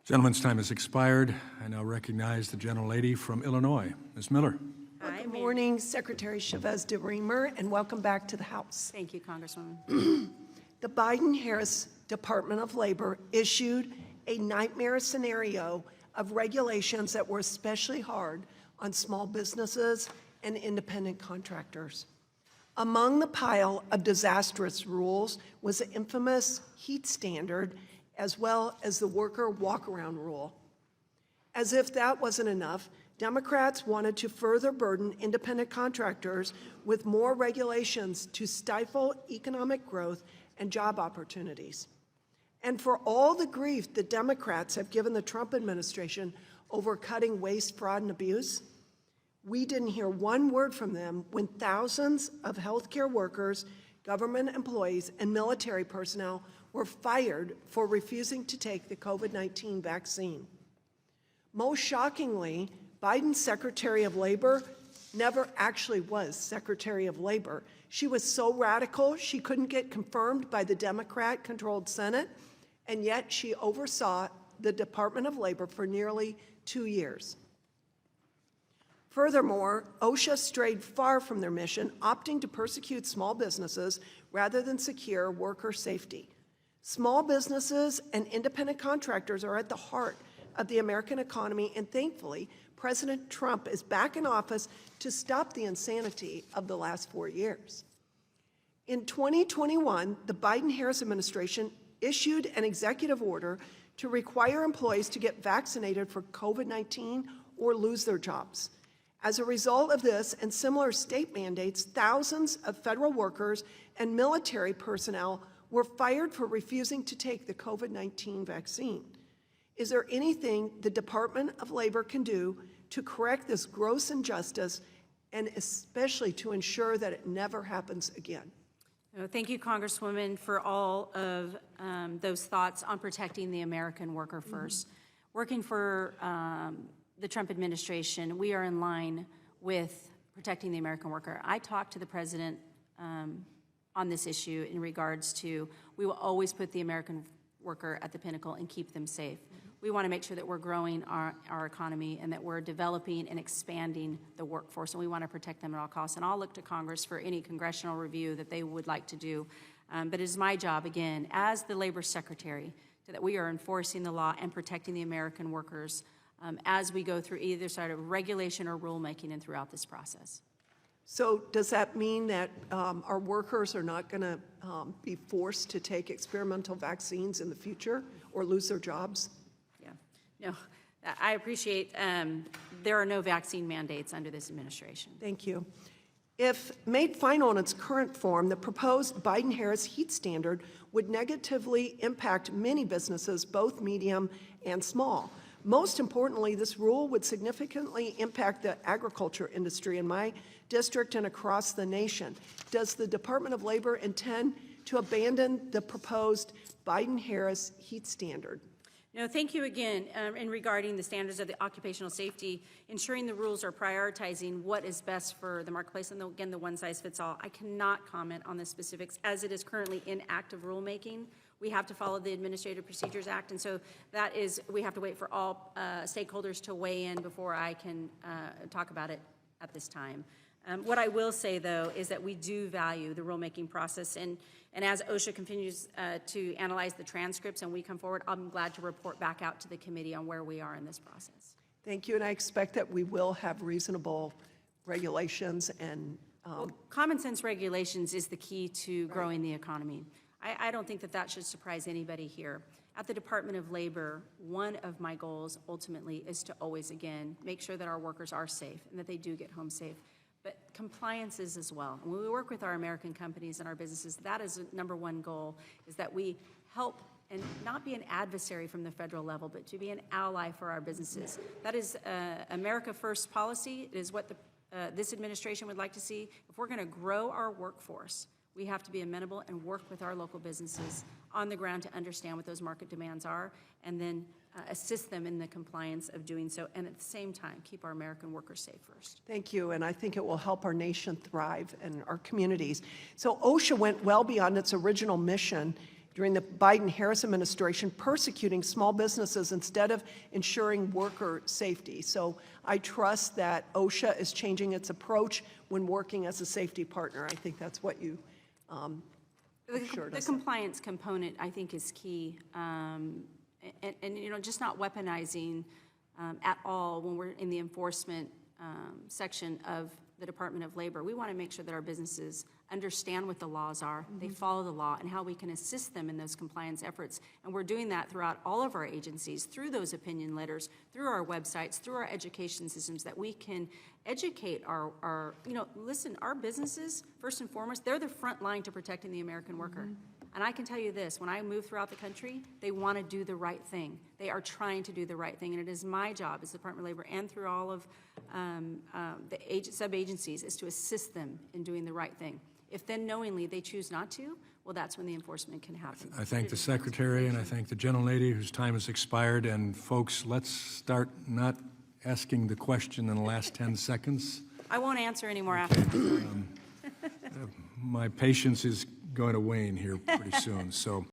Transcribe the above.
Gentleman's time has expired. I now recognize the gentlelady from Illinois, Ms. Miller. Hi, good morning, Secretary Chavez-DeRemer, and welcome back to the House. Thank you, Congresswoman. The Biden-Harris Department of Labor issued a nightmare scenario of regulations that were especially hard on small businesses and independent contractors. Among the pile of disastrous rules was the infamous heat standard, as well as the worker walk-around rule. As if that wasn't enough, Democrats wanted to further burden independent contractors with more regulations to stifle economic growth and job opportunities. And for all the grief the Democrats have given the Trump administration over cutting waste, fraud, and abuse, we didn't hear one word from them when thousands of healthcare workers, government employees, and military personnel were fired for refusing to take the COVID-19 vaccine. Most shockingly, Biden's Secretary of Labor never actually was Secretary of Labor. She was so radical, she couldn't get confirmed by the Democrat-controlled Senate, and yet she oversaw the Department of Labor for nearly 2 years. Furthermore, OSHA strayed far from their mission, opting to persecute small businesses rather than secure worker safety. Small businesses and independent contractors are at the heart of the American economy, and thankfully, President Trump is back in office to stop the insanity of the last 4 years. In 2021, the Biden-Harris administration issued an executive order to require employees to get vaccinated for COVID-19 or lose their jobs. As a result of this and similar state mandates, thousands of federal workers and military personnel were fired for refusing to take the COVID-19 vaccine. Is there anything the Department of Labor can do to correct this gross injustice and especially to ensure that it never happens again? Thank you, Congresswoman, for all of those thoughts on protecting the American worker first. Working for the Trump administration, we are in line with protecting the American worker. I talked to the president on this issue in regards to we will always put the American worker at the pinnacle and keep them safe. We want to make sure that we're growing our economy and that we're developing and expanding the workforce, and we want to protect them at all costs. And I'll look to Congress for any congressional review that they would like to do. But it is my job, again, as the Labor Secretary, that we are enforcing the law and protecting the American workers as we go through either side of regulation or rulemaking and throughout this process. So does that mean that our workers are not going to be forced to take experimental vaccines in the future or lose their jobs? Yeah, no, I appreciate there are no vaccine mandates under this administration. Thank you. If made final in its current form, the proposed Biden-Harris heat standard would negatively impact many businesses, both medium and small. Most importantly, this rule would significantly impact the agriculture industry in my district and across the nation. Does the Department of Labor intend to abandon the proposed Biden-Harris heat standard? No, thank you again. In regarding the standards of the occupational safety, ensuring the rules are prioritizing what is best for the marketplace, and again, the one size fits all. I cannot comment on the specifics as it is currently in active rulemaking. We have to follow the Administrative Procedures Act, and so that is, we have to wait for all stakeholders to weigh in before I can talk about it at this time. What I will say, though, is that we do value the rulemaking process, and as OSHA continues to analyze the transcripts and we come forward, I'm glad to report back out to the committee on where we are in this process. Thank you, and I expect that we will have reasonable regulations and well, common sense regulations is the key to growing the economy. I don't think that that should surprise anybody here. At the Department of Labor, one of my goals ultimately is to always, again, make sure that our workers are safe and that they do get home safe. But compliance is as well. And when we work with our American companies and our businesses, that is number one goal, is that we help and not be an adversary from the federal level, but to be an ally for our businesses. That is America First policy. It is what this administration would like to see. If we're going to grow our workforce, we have to be amenable and work with our local businesses on the ground to understand what those market demands are and then assist them in the compliance of doing so, and at the same time, keep our American workers safe first. Thank you, and I think it will help our nation thrive and our communities. So OSHA went well beyond its original mission during the Biden-Harris administration persecuting small businesses instead of ensuring worker safety. So I trust that OSHA is changing its approach when working as a safety partner. I think that's what you assured The us. compliance component, I think, is key. And you know, just not weaponizing at all when we're in the enforcement section of the Department of Labor. We want to make sure that our businesses understand what the laws are, they follow the law, and how we can assist them in those compliance efforts. And we're doing that throughout all of our agencies, through those opinion letters, through our websites, through our education systems, that we can educate our you know, listen, our businesses, first and foremost, they're the front line to protecting the American worker. And I can tell you this, when I move throughout the country, they want to do the right thing. They are trying to do the right thing, and it is my job as the Department of Labor and through all of the sub-agencies is to assist them in doing the right thing. If then knowingly they choose not to, well, that's when the enforcement can happen. I thank the Secretary, and I thank the gentlelady whose time has expired. And folks, let's start not asking the question in the last 10 seconds. I won't answer anymore after that. My patience is going to wane here pretty soon, so.